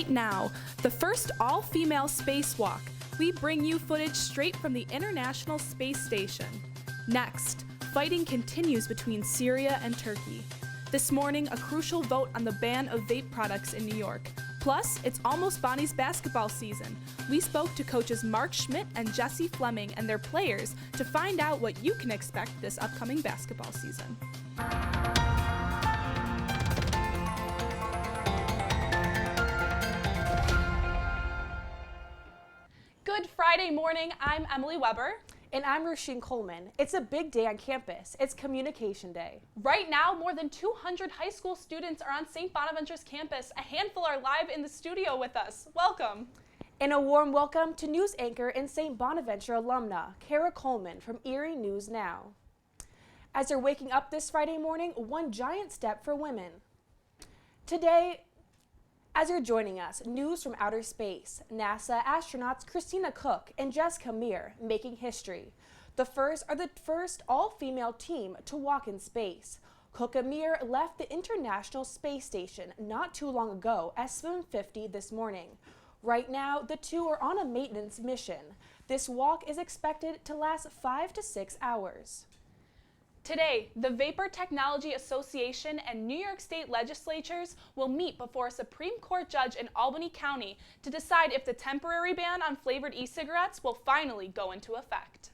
right now, the first all-female spacewalk. We bring you footage straight from the International Space Station. Next, fighting continues between Syria and Turkey. This morning, a crucial vote on the ban of vape products in New York. Plus, it's almost Bonnie's basketball season. We spoke to coaches Mark Schmidt and Jesse Fleming and their players to find out what you can expect this upcoming basketball season. Good Friday morning, I'm Emily Weber. And I'm Roisin Coleman. It's a big day on campus. It's Communication Day. Right now, more than 200 high school students are on St. Bonaventure's campus. A handful are live in the studio with us. Welcome. And a warm welcome to news anchor and St. Bonaventure alumna, Kara Coleman from Erie News Now. As you're waking up this Friday morning, one giant step for women. Today, as you're joining us, news from outer space. NASA astronauts Christina Cook and Jessica Meir making history. The first all-female team to walk in space. Cook and Meir left the International Space Station not too long ago at 7:50 this morning. Right now, the two are on a maintenance mission. This walk is expected to last 5 to 6 hours. Today, the Vapor Technology Association and New York State legislatures will meet before a Supreme Court judge in Albany County to decide if the temporary ban on flavored e-cigarettes will finally go into effect.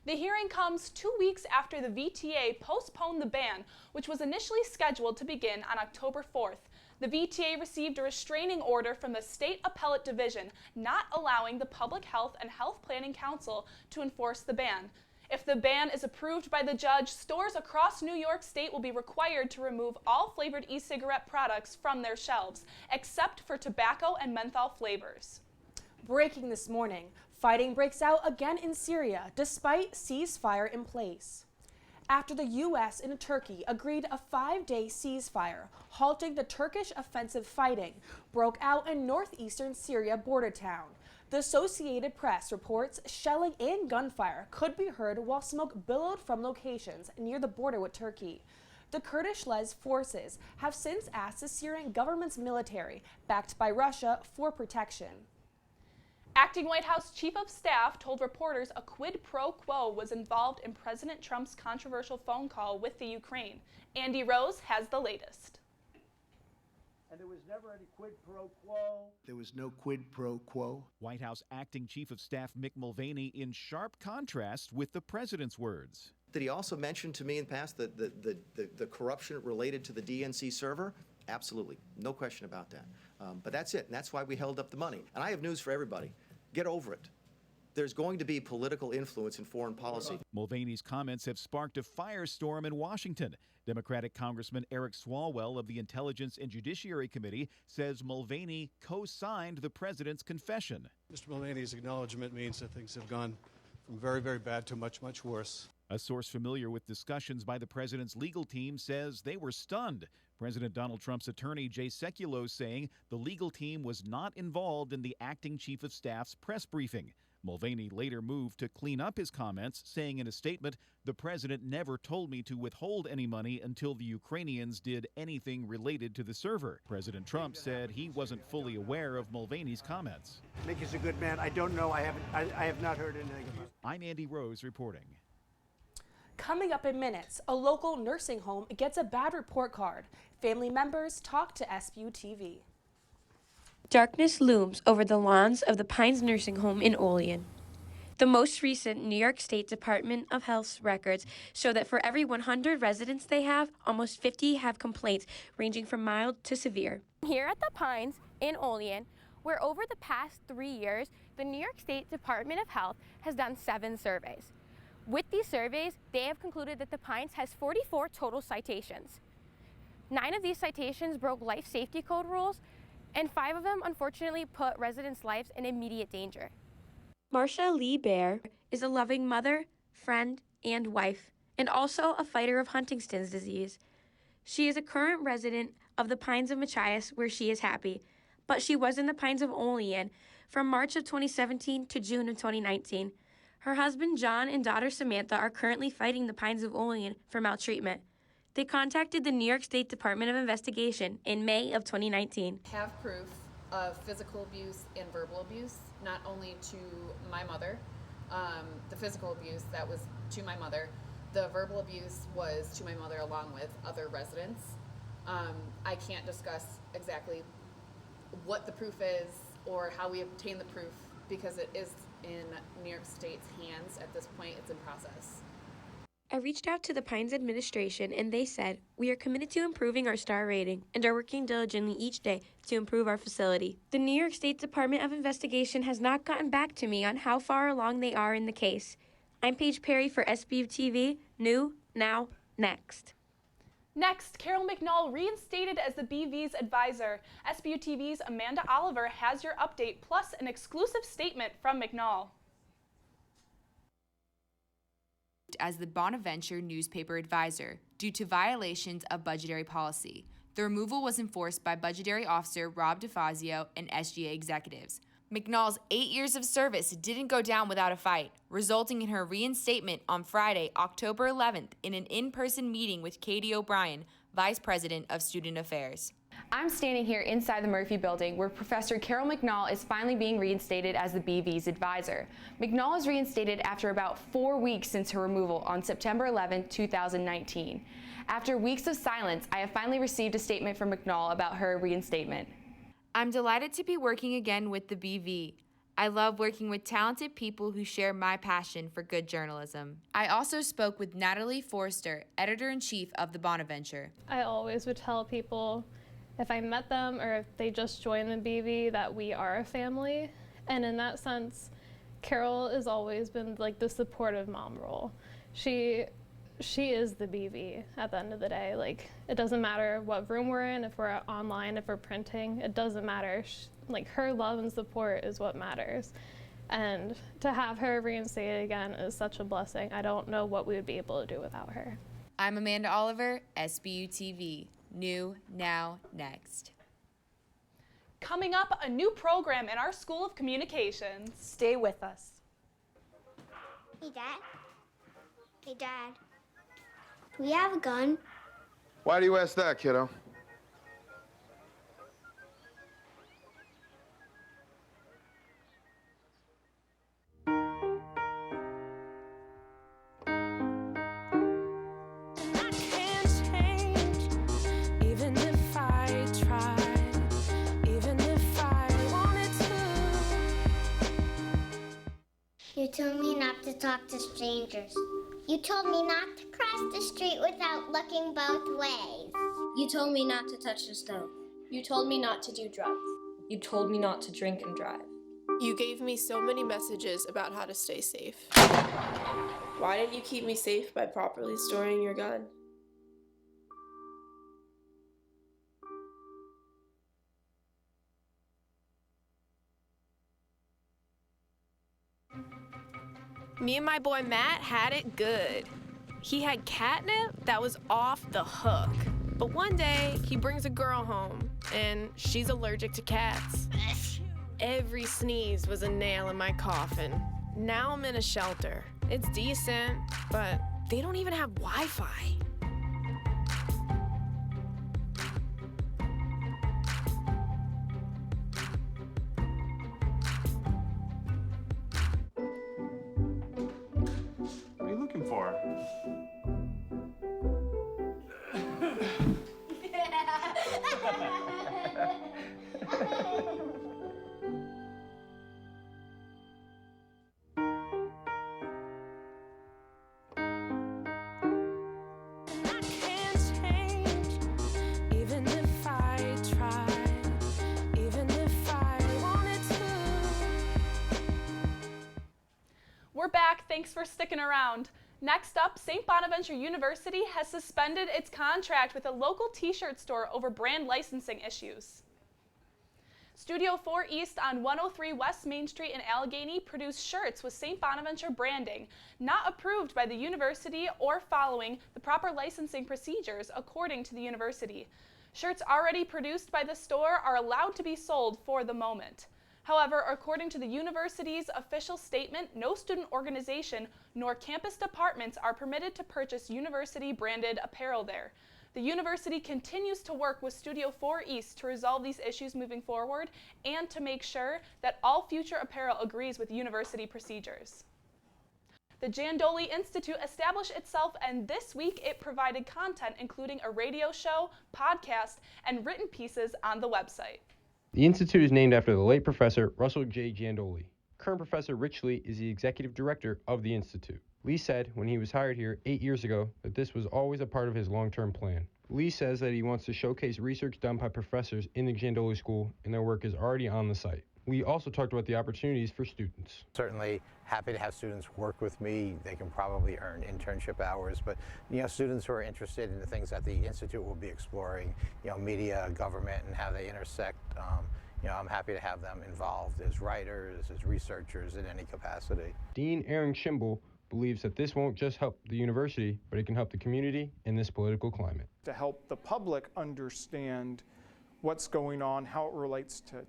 The hearing comes 2 weeks after the VTA postponed the ban, which was initially scheduled to begin on October 4th. The VTA received a restraining order from the State Appellate Division, not allowing the Public Health and Health Planning Council to enforce the ban. If the ban is approved by the judge, stores across New York State will be required to remove all flavored e-cigarette products from their shelves, except for tobacco and menthol flavors. Breaking this morning, fighting breaks out again in Syria despite ceasefire in place. After the U.S. and Turkey agreed a 5-day ceasefire, halting the Turkish offensive fighting broke out in northeastern Syria border town. The Associated Press reports shelling and gunfire could be heard while smoke billowed from locations near the border with Turkey. The Kurdish-led forces have since asked the Syrian government's military, backed by Russia, for protection. Acting White House Chief of Staff told reporters a quid pro quo was involved in President Trump's controversial phone call with the Ukraine. Andy Rose has the latest. And there was never any quid pro quo. There was no quid pro quo. White House Acting Chief of Staff Mick Mulvaney in sharp contrast with the president's words. Did he also mention to me in the past the corruption related to the DNC server? Absolutely. No question about that. But that's it. And that's why we held up the money. And I have news for everybody. Get over it. There's going to be political influence in foreign policy. Mulvaney's comments have sparked a firestorm in Washington. Democratic Congressman Eric Swalwell of the Intelligence and Judiciary Committee says Mulvaney co-signed the president's confession. Mr. Mulvaney's acknowledgement means that things have gone from very, very bad to much, much worse. A source familiar with discussions by the president's legal team says they were stunned. President Donald Trump's attorney, Jay Sekulow, saying the legal team was not involved in the acting chief of staff's press briefing. Mulvaney later moved to clean up his comments, saying in a statement, "The president never told me to withhold any money until the Ukrainians did anything related to the server." President Trump said he wasn't fully aware of Mulvaney's comments. Mick is a good man. I don't know. I have not heard anything about it. I'm Andy Rose reporting. Coming up in minutes, a local nursing home gets a bad report card. Family members talk to Sbu-Tv. Darkness looms over the lawns of the Pines Nursing Home in Olean. The most recent New York State Department of Health's records show that for every 100 residents they have, almost 50 have complaints ranging from mild to severe. Here at the Pines in Olean, where over the past 3 years, the New York State Department of Health has done 7 surveys. With these surveys, they have concluded that the Pines has 44 total citations. 9 of these citations broke life safety code rules, and 5 of them unfortunately put residents' lives in immediate danger. Marcia Lee Bear is a loving mother, friend, and wife, and also a fighter of Huntington's disease. She is a current resident of the Pines of Machias, where she is happy, but she was in the Pines of Olean from March of 2017 to June of 2019. Her husband John and daughter Samantha are currently fighting the Pines of Olean for maltreatment. They contacted the New York State Department of Investigation in May of 2019. Have proof of physical abuse and verbal abuse, not only to my mother. The physical abuse, that was to my mother. The verbal abuse was to my mother along with other residents. I can't discuss exactly what the proof is or how we obtain the proof because it is in New York State's hands at this point. It's in process. I reached out to the Pines administration and they said, "We are committed to improving our star rating and are working diligently each day to improve our facility." The New York State Department of Investigation has not gotten back to me on how far along they are in the case. I'm Paige Perry for Sbu-Tv, New, Now, Next. Next, Carol McNall reinstated as the BV's advisor. Sbu-TV's Amanda Oliver has your update, plus an exclusive statement from McNall. As the Bonaventure newspaper advisor due to violations of budgetary policy. The removal was enforced by Budgetary Officer Rob DeFazio and SGA executives. McNall's 8 years of service didn't go down without a fight, resulting in her reinstatement on Friday, October 11th, in an in-person meeting with Katie O'Brien, Vice President of Student Affairs. I'm standing here inside the Murphy building where Professor Carol McNall is finally being reinstated as the BV's advisor. McNall is reinstated after about 4 weeks since her removal on September 11, 2019. After weeks of silence, I have finally received a statement from McNall about her reinstatement. I'm delighted to be working again with the BV. I love working with talented people who share my passion for good journalism. I also spoke with Natalie Forster, Editor-in-Chief of the Bonaventure. I always would tell people if I met them or if they just joined the BV that we are a family. And in that sense, Carol has always been like the supportive mom role. She is the BV at the end of the day. Like, it doesn't matter what room we're in, if we're online, if we're printing, it doesn't matter. Like, her love and support is what matters. And to have her reinstated again is such a blessing. I don't know what we would be able to do without her. I'm Amanda Oliver, Sbu-TV. New, Now, Next. Coming up, a new program in our School of Communications. Stay with us. Hey, Dad. Hey, Dad. Do we have a gun? Why do you ask that, kiddo? You told me not to talk to strangers. You told me not to cross the street without looking both ways. You told me not to touch the stove. You told me not to do drugs. You told me not to drink and drive. You gave me so many messages about how to stay safe. Why didn't you keep me safe by properly storing your gun? Me and my boy Matt had it good. He had catnip that was off the hook. But one day, he brings a girl home, and she's allergic to cats. Every sneeze was a nail in my coffin. Now I'm in a shelter. It's decent, but they don't even have Wi-Fi. What are you looking for? We're back. Thanks for sticking around. Next up, St. Bonaventure University has suspended its contract with a local t-shirt store over brand licensing issues. Studio 4 East on 103 West Main Street in Allegheny produced shirts with St. Bonaventure branding, not approved by the university or following the proper licensing procedures according to the university. Shirts already produced by the store are allowed to be sold for the moment. However, according to the university's official statement, no student organization nor campus departments are permitted to purchase university-branded apparel there. The university continues to work with Studio 4 East to resolve these issues moving forward and to make sure that all future apparel agrees with university procedures. The JanDoli Institute established itself, and this week it provided content including a radio show, podcast, and written pieces on the website. The Institute is named after the late Professor Russell J. JanDoli. Current Professor Rich Lee is the executive director of the Institute. Lee said when he was hired here 8 years ago that this was always a part of his long-term plan. Lee says that he wants to showcase research done by professors in the JanDoli School, and their work is already on the site. Lee also talked about the opportunities for students. Certainly happy to have students work with me. They can probably earn internship hours, but students who are interested in the things that the Institute will be exploring, media, government, and how they intersect, I'm happy to have them involved as writers, as researchers in any capacity. Dean Aaron Schimble believes that this won't just help the university, but it can help the community in this political climate. To help the public understand what's going on, how it relates to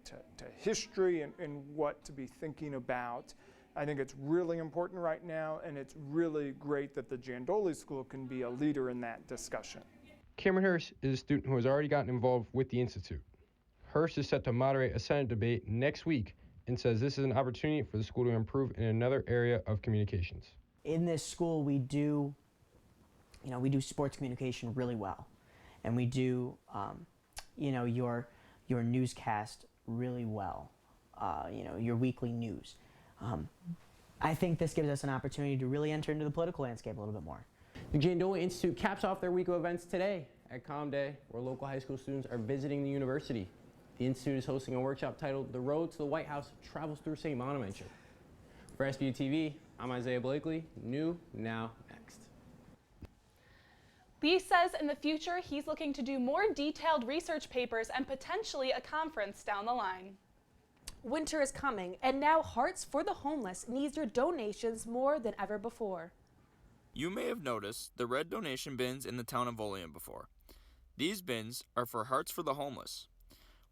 history and what to be thinking about. I think it's really important right now, and it's really great that the JanDoli School can be a leader in that discussion. Cameron Hurst is a student who has already gotten involved with the Institute. Hurst is set to moderate a Senate debate next week and says this is an opportunity for the school to improve in another area of communications. In this school, we do sports communication really well, and we do, your newscast really well, your weekly news. I think this gives us an opportunity to really enter into the political landscape a little bit more. The JanDoli Institute caps off their week of events today at Comm Day, where local high school students are visiting the university. The Institute is hosting a workshop titled The Road to the White House Travels Through St. Bonaventure. For Sbu-Tv, I'm Isaiah Blakely. New, now, next. Lee says in the future he's looking to do more detailed research papers and potentially a conference down the line. Winter is coming, and now Hearts for the Homeless needs your donations more than ever before. You may have noticed the red donation bins in the town of Olean before. These bins are for Hearts for the Homeless.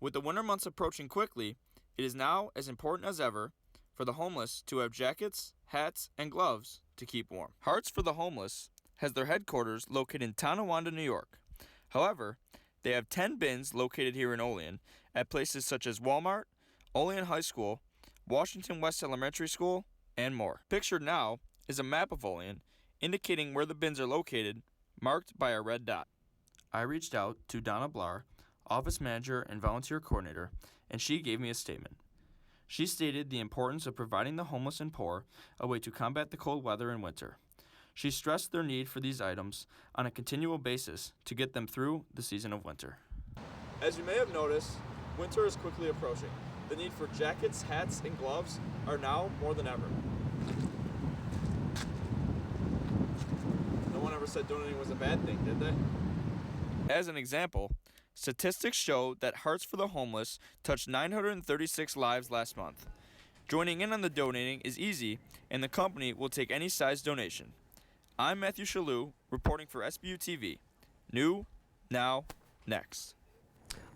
With the winter months approaching quickly, it is now as important as ever for the homeless to have jackets, hats, and gloves to keep warm. Hearts for the Homeless has their headquarters located in Tonawanda, New York. However, they have 10 bins located here in Olean at places such as Walmart, Olean High School, Washington West Elementary School, and more. Pictured now is a map of Olean indicating where the bins are located, marked by a red dot. I reached out to Donna Blar, office manager and volunteer coordinator, and she gave me a statement. She stated the importance of providing the homeless and poor a way to combat the cold weather in winter. She stressed their need for these items on a continual basis to get them through the season of winter. As you may have noticed, winter is quickly approaching. The need for jackets, hats, and gloves are now more than ever. No one ever said donating was a bad thing, did they? As an example, statistics show that Hearts for the Homeless touched 936 lives last month. Joining in on the donating is easy, and the company will take any size donation. I'm Matthew Shalou, reporting for Sbu-Tv. New, now, next.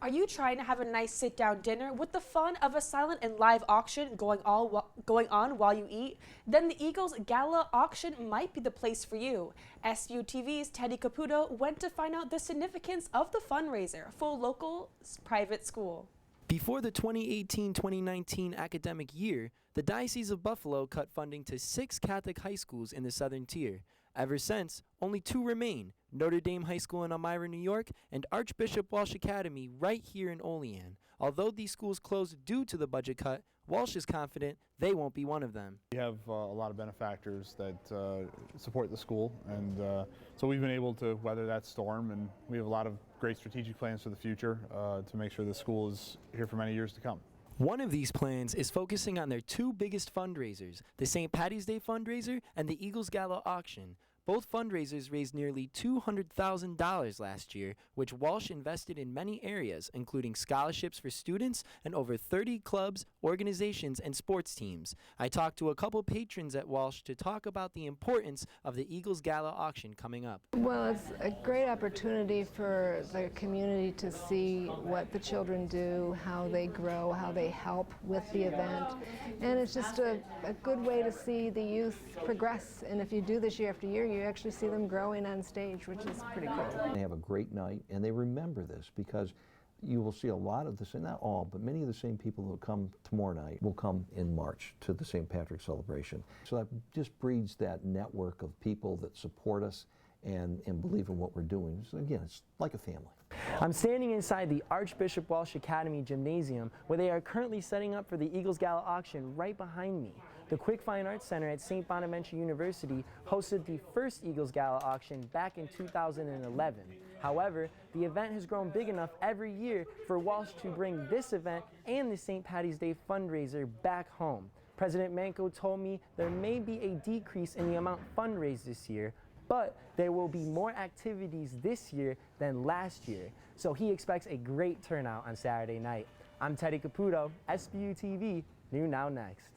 Are you trying to have a nice sit-down dinner with the fun of a silent and live auction going on while you eat? Then the Eagles Gala auction might be the place for you. Sbu-TV's Teddy Caputo went to find out the significance of the fundraiser for a local private school. Before the 2018-2019 academic year, the Diocese of Buffalo cut funding to 6 Catholic high schools in the Southern Tier. Ever since, only 2 remain, Notre Dame High School in Elmira, New York, and Archbishop Walsh Academy right here in Olean. Although these schools closed due to the budget cut, Walsh is confident they won't be one of them. We have a lot of benefactors that support the school, and so we've been able to weather that storm, and we have a lot of great strategic plans for the future to make sure the school is here for many years to come. One of these plans is focusing on their 2 biggest fundraisers, the St. Patty's Day fundraiser and the Eagles Gala auction. Both fundraisers raised nearly $200,000 last year, which Walsh invested in many areas, including scholarships for students and over 30 clubs, organizations, and sports teams. I talked to a couple patrons at Walsh to talk about the importance of the Eagles Gala auction coming up. Well, it's a great opportunity for the community to see what the children do, how they grow, how they help with the event. And it's just a good way to see the youth progress. And if you do this year after year, you actually see them growing on stage, which is pretty cool. They have a great night, and they remember this because you will see a lot of this, and not all, but many of the same people who come tomorrow night will come in March to the St. Patrick's celebration. So that just breeds that network of people that support us and believe in what we're doing. So again, it's like a family. I'm standing inside the Archbishop Walsh Academy Gymnasium, where they are currently setting up for the Eagles Gala auction right behind me. The Quick Fine Arts Center at St. Bonaventure University hosted the first Eagles Gala auction back in 2011. However, the event has grown big enough every year for Walsh to bring this event and the St. Patty's Day fundraiser back home. President Manco told me there may be a decrease in the amount fundraised this year, but there will be more activities this year than last year. So he expects a great turnout on Saturday night. I'm Teddy Caputo, Sbu-Tv, New Now Next.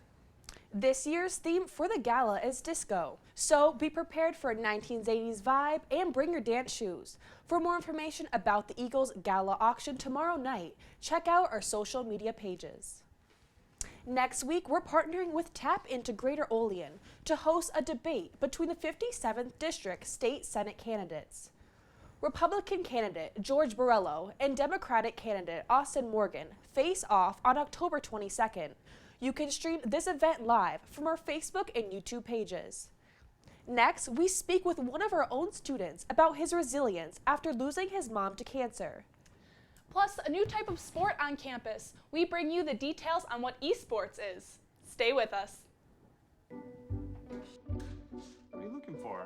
This year's theme for the gala is disco, so be prepared for a 1980s vibe and bring your dance shoes. For more information about the Eagles Gala auction tomorrow night, check out our social media pages. Next week, we're partnering with Tap Into Greater Olean to host a debate between the 57th District State Senate candidates. Republican candidate George Borrello and Democratic candidate Austin Morgan face off on October 22nd. You can stream this event live from our Facebook and YouTube pages. Next, we speak with one of our own students about his resilience after losing his mom to cancer. Plus, a new type of sport on campus. We bring you the details on what eSports is. Stay with us. What are you looking for?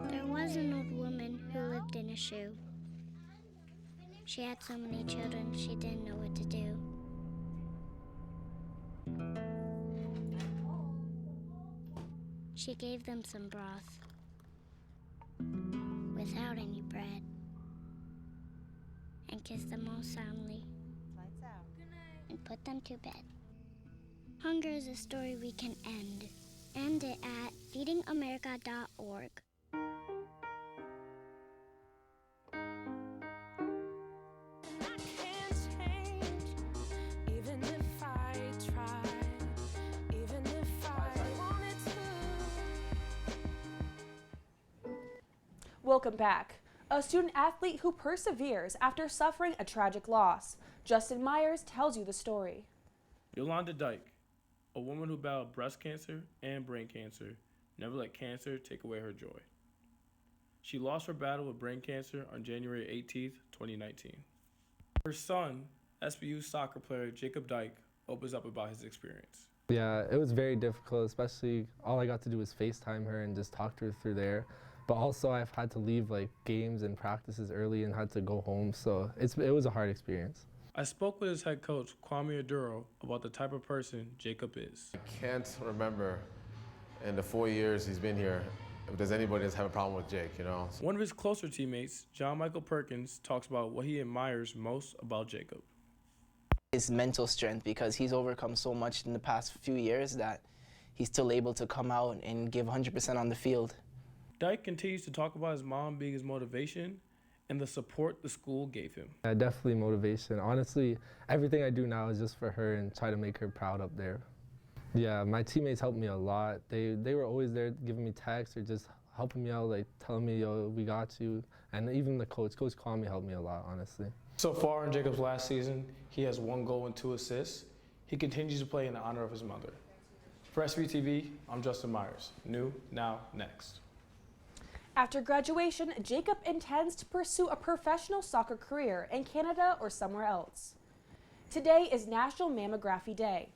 There was an old woman who lived in a shoe. She had so many children, she didn't know what to do. She gave them some broth without any bread and kissed them all soundly and put them to bed. Hunger is a story we can end. End it at feedingamerica.org. Welcome back. A student athlete who perseveres after suffering a tragic loss. Justin Myers tells you the story. Yolanda Dyke, a woman who battled breast cancer and brain cancer, never let cancer take away her joy. She lost her battle with brain cancer on January 18, 2019. Her son, SBU soccer player Jacob Dyke, opens up about his experience. Yeah, it was very difficult, especially all I got to do was FaceTime her and just talk to her through there. But also I've had to leave like games and practices early and had to go home, so it was a hard experience. I spoke with his head coach, Kwame Aduro, about the type of person Jacob is. I can't remember in the 4 years he's been here if there's anybody that's having a problem with Jake, you know. One of his closer teammates, John Michael Perkins, talks about what he admires most about Jacob. His mental strength, because he's overcome so much in the past few years that he's still able to come out and give 100% on the field. Dyke continues to talk about his mom being his motivation and the support the school gave him. Yeah, definitely motivation. Honestly, everything I do now is just for her and try to make her proud up there. Yeah, my teammates helped me a lot. They were always there giving me texts or just helping me out, like telling me, yo, we got you. And even the Coach Coleman helped me a lot, honestly. So far in Jacob's last season, he has 1 goal and 2 assists. He continues to play in the honor of his mother. For Sbu-Tv, I'm Justin Myers. New, now, next. After graduation, Jacob intends to pursue a professional soccer career in Canada or somewhere else. Today is National Mammography Day.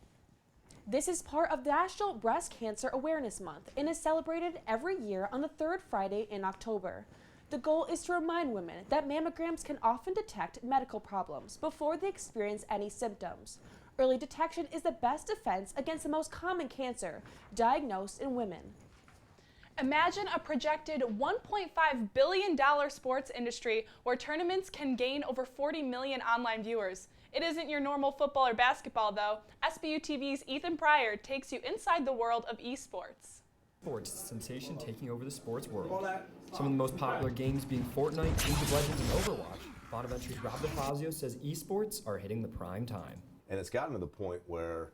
This is part of National Breast Cancer Awareness Month and is celebrated every year on the 3rd Friday in October. The goal is to remind women that mammograms can often detect medical problems before they experience any symptoms. Early detection is the best defense against the most common cancer diagnosed in women. Imagine a projected $1.5 billion sports industry where tournaments can gain over 40 million online viewers. It isn't your normal football or basketball, though. Sbu-TV's Ethan Pryor takes you inside the world of eSports. Sports sensation taking over the sports world. Some of the most popular games being Fortnite, League of Legends, and Overwatch. Bonaventure's Rob DeFazio says eSports are hitting the prime time. And it's gotten to the point where,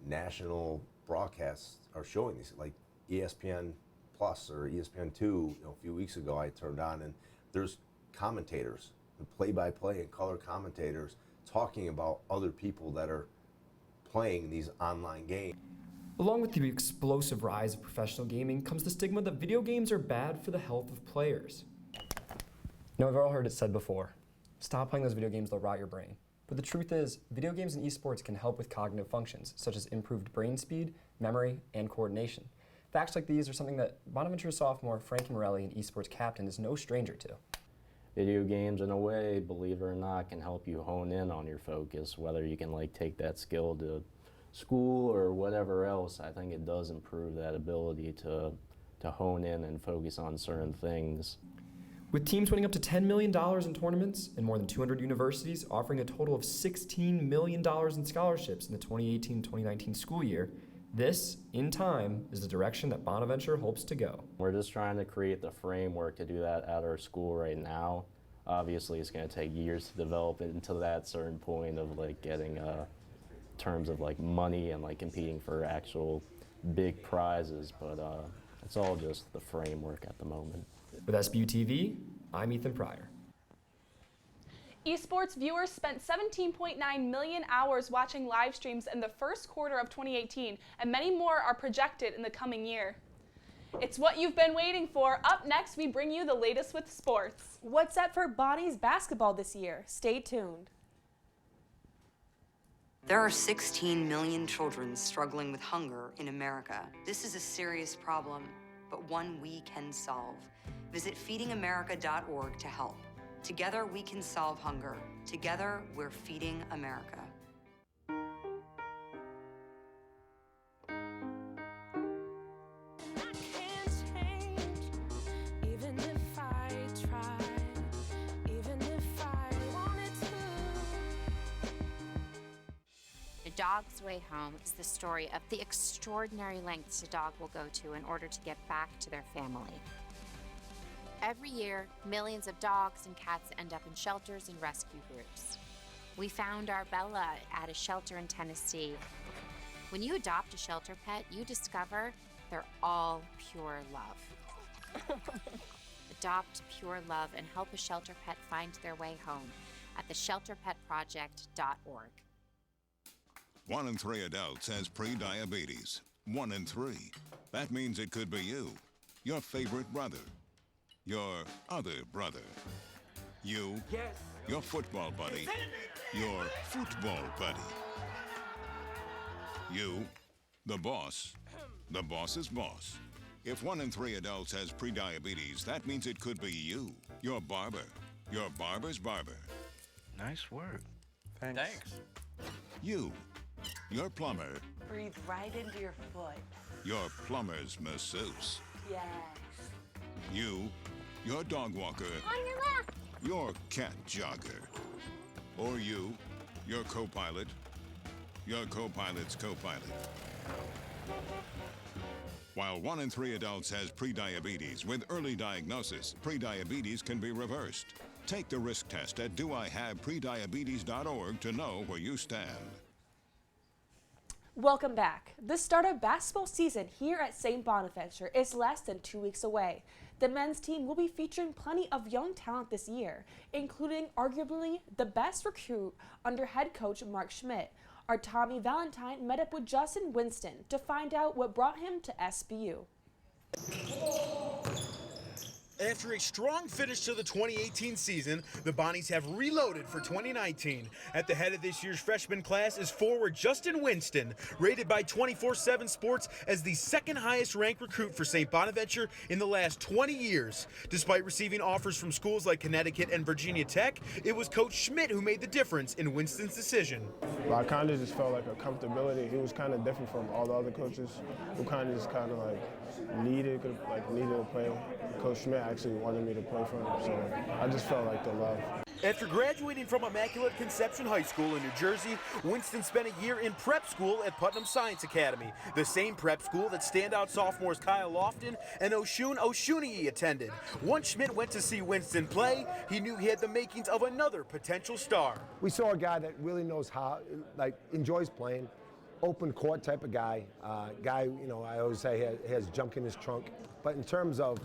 national broadcasts are showing these, like ESPN Plus or ESPN2. A few weeks ago I turned on and there's commentators, play-by-play and color commentators talking about other people that are playing these online games. Along with the explosive rise of professional gaming comes the stigma that video games are bad for the health of players. Now, we've all heard it said before, stop playing those video games, they'll rot your brain. But the truth is, video games and esports can help with cognitive functions, such as improved brain speed, memory, and coordination. Facts like these are something that Bonaventure sophomore Frankie Morelli, an esports captain, is no stranger to. Video games, in a way, believe it or not, can help you hone in on your focus, whether you can take that skill to school or whatever else. I think it does improve that ability to hone in and focus on certain things. With teams winning up to $10 million in tournaments and more than 200 universities offering a total of $16 million in scholarships in the 2018-2019 school year, this, in time, is the direction that Bonaventure hopes to go. We're just trying to create the framework to do that at our school right now. Obviously, it's going to take years to develop it into that certain point of getting terms of money and competing for actual big prizes, but it's all just the framework at the moment. With Sbu-TV, I'm Ethan Pryor. Esports viewers spent 17.9 million hours watching live streams in the first quarter of 2018, and many more are projected in the coming year. It's what you've been waiting for. Up next, we bring you the latest with sports. What's up for Bonnie's basketball this year? Stay tuned. There are 16 million children struggling with hunger in America. This is a serious problem, but one we can solve. Visit feedingamerica.org to help. Together we can solve hunger. Together we're feeding America. A Dog's Way Home is the story of the extraordinary lengths a dog will go to in order to get back to their family. Every year, millions of dogs and cats end up in shelters and rescue groups. We found our Bella at a shelter in Tennessee. When you adopt a shelter pet, you discover they're all pure love. Adopt pure love and help a shelter pet find their way home at theshelterpetproject.org. 1 in 3 adults has pre-diabetes. 1 in 3. That means it could be you, your favorite brother, your other brother, you, your football buddy, your football buddy, you, the boss's boss. If 1 in 3 adults has pre-diabetes, that means it could be you, your barber, your barber's barber. Nice work. Thanks. You, your plumber, Breathe right into your foot. your plumber's masseuse. Yes. You, your dog walker, On your left. your cat jogger. Or you, your co-pilot, your co-pilot's co-pilot. While 1 in 3 adults has prediabetes, with early diagnosis, prediabetes can be reversed. Take the risk test at doihaveprediabetes.org to know where you stand. Welcome back. The start of basketball season here at St. Bonaventure is less than 2 weeks away. The men's team will be featuring plenty of young talent this year, including arguably the best recruit under head coach Mark Schmidt. Our Tommy Valentine met up with Justin Winston to find out what brought him to SBU. After a strong finish to the 2018 season, the Bonnies have reloaded for 2019. At the head of this year's freshman class is forward Justin Winston, rated by 24/7 Sports as the second highest ranked recruit for St. Bonaventure in the last 20 years. Despite receiving offers from schools like Connecticut and Virginia Tech, it was Coach Schmidt who made the difference in Winston's decision. I kind of just felt like a comfortability. He was kind of different from all the other coaches who kind of just needed to play. Coach Schmidt actually wanted me to play for him, so I just felt like the love. After graduating from Immaculate Conception High School in New Jersey, Winston spent a year in prep school at Putnam Science Academy, the same prep school that standout sophomores Kyle Lofton and Oshun Oshunyi attended. Once Schmidt went to see Winston play, he knew he had the makings of another potential star. We saw a guy that really knows how, enjoys playing, open court type of guy. I always say has junk in his trunk. But in terms of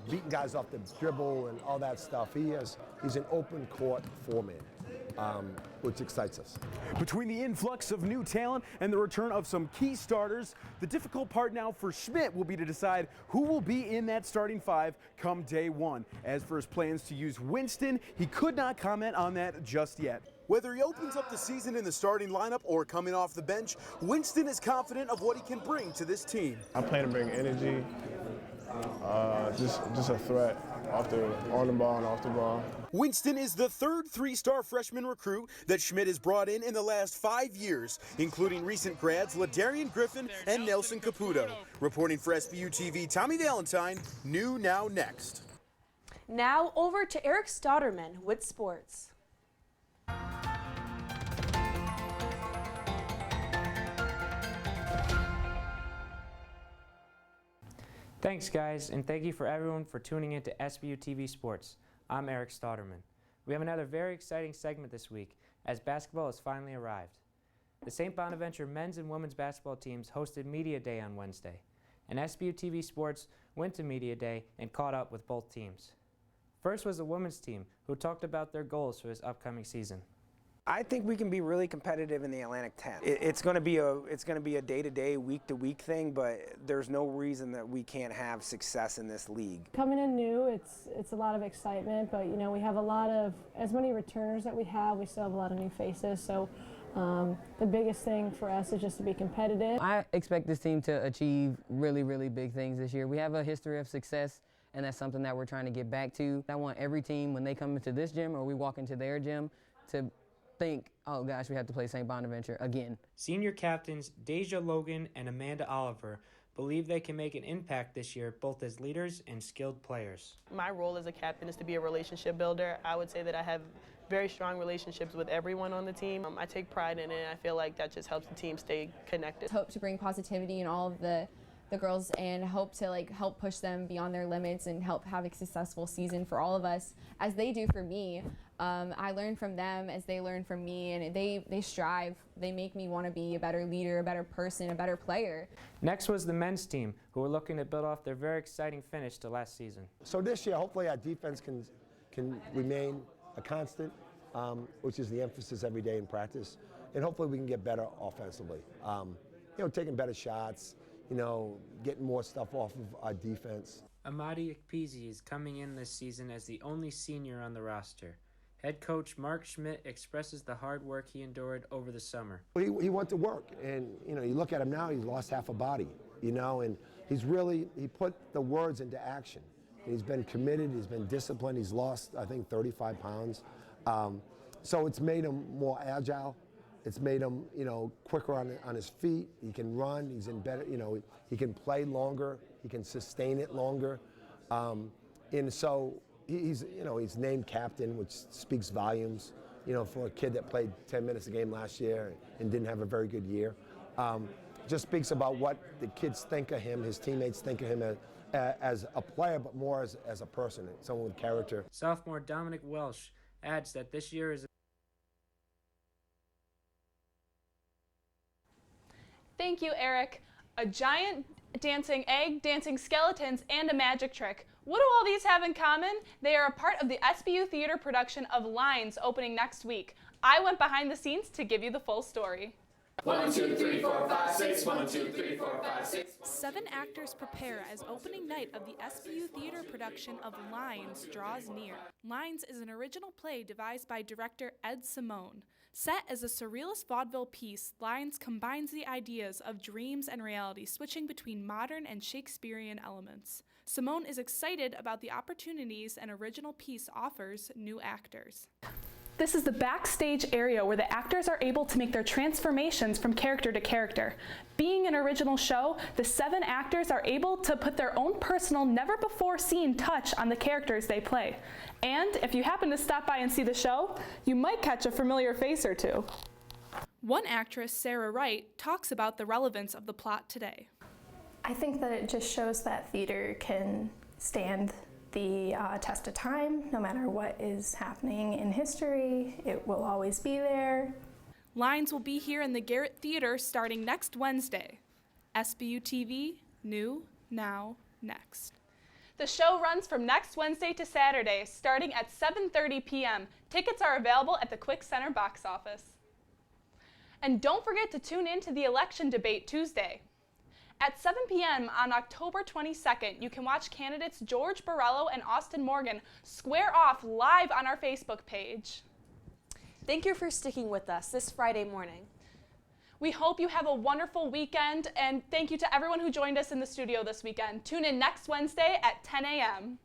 beating guys off the dribble and all that stuff, he's an open court foreman, which excites us. Between the influx of new talent and the return of some key starters, the difficult part now for Schmidt will be to decide who will be in that starting five come day one. As for his plans to use Winston, he could not comment on that just yet. Whether he opens up the season in the starting lineup or coming off the bench, Winston is confident of what he can bring to this team. I plan to bring energy, just a threat on the ball and off the ball. Winston is the third three-star freshman recruit that Schmidt has brought in the last 5 years, including recent grads LaDarian Griffin and Nelson Caputo. Reporting for Sbu-Tv, Tommy Valentine, New Now Next. Now over to Eric Stotterman with sports. Thanks guys, and thank you for everyone for tuning in to Sbu-Tv Sports. I'm Eric Stotterman. We have another very exciting segment this week as basketball has finally arrived. The St. Bonaventure men's and women's basketball teams hosted Media Day on Wednesday, and Sbu-Tv Sports went to Media Day and caught up with both teams. First was the women's team, who talked about their goals for this upcoming season. I think we can be really competitive in the Atlantic 10. It's going to be a day-to-day, week-to-week thing, but there's no reason that we can't have success in this league. Coming in new, it's a lot of excitement, but we have a lot of, as many returners that we still have a lot of new faces. So the biggest thing for us is just to be competitive. I expect this team to achieve really, really big things this year. We have a history of success, and that's something that we're trying to get back to. I want every team, when they come into this gym or we walk into their gym, to think, oh gosh, we have to play St. Bonaventure again. Senior captains Deja Logan and Amanda Oliver believe they can make an impact this year, both as leaders and skilled players. My role as a captain is to be a relationship builder. I would say that I have very strong relationships with everyone on the team. I take pride in it, and I feel like that just helps the team stay connected. Hope to bring positivity in all of the girls and hope to help push them beyond their limits and help have a successful season for all of us, as they do for me. I learn from them as they learn from me, and they strive. They make me want to be a better leader, a better person, a better player. Next was the men's team, who are looking to build off their very exciting finish to last season. So this year, hopefully our defense can remain a constant, which is the emphasis every day in practice, and hopefully we can get better offensively. Taking better shots, getting more stuff off of our defense. Amadi Ekpezi is coming in this season as the only senior on the roster. Head coach Mark Schmidt expresses the hard work he endured over the summer. He went to work, and you look at him now, he's lost half a body, and he put the words into action. He's been committed, he's been disciplined, he's lost, I think, 35 pounds. So it's made him more agile. It's made him, quicker on his feet. He can run. He's in better, he can play longer. He can sustain it longer. And so he's named captain, which speaks volumes, for a kid that played 10 minutes a game last year and didn't have a very good year. Just speaks about what the kids think of him, his teammates think of him as a player, but more as a person, someone with character. Sophomore Dominic Welsh adds that this year is Thank you, Eric. A giant dancing egg, dancing skeletons, and a magic trick. What do all these have in common? They are a part of the SBU Theater production of Lines opening next week. I went behind the scenes to give you the full story. 1, 2, 3, 4, 5, 6. 1, 2, 3, 4, 5, 6. 7 actors prepare as opening night of the SBU Theater production of Lines draws near. Lines is an original play devised by director Ed Simone. Set as a surrealist vaudeville piece, Lines combines the ideas of dreams and reality, switching between modern and Shakespearean elements. Simone is excited about the opportunities an original piece offers new actors. This is the backstage area where the actors are able to make their transformations from character to character. Being an original show, the 7 actors are able to put their own personal, never-before-seen touch on the characters they play. And if you happen to stop by and see the show, you might catch a familiar face or two. One actress, Sarah Wright, talks about the relevance of the plot today. I think that it just shows that theater can stand the test of time. No matter what is happening in history, it will always be there. Lines will be here in the Garrett Theater starting next Wednesday. Sbu-Tv, new, now, next. The show runs from next Wednesday to Saturday, starting at 7:30 p.m. Tickets are available at the Quick Center box office. And don't forget to tune in to the election debate Tuesday. At 7 p.m. on October 22nd, you can watch candidates George Borrello and Austin Morgan square off live on our Facebook page. Thank you for sticking with us this Friday morning. We hope you have a wonderful weekend, and thank you to everyone who joined us in the studio this weekend. Tune in next Wednesday at 10 a.m.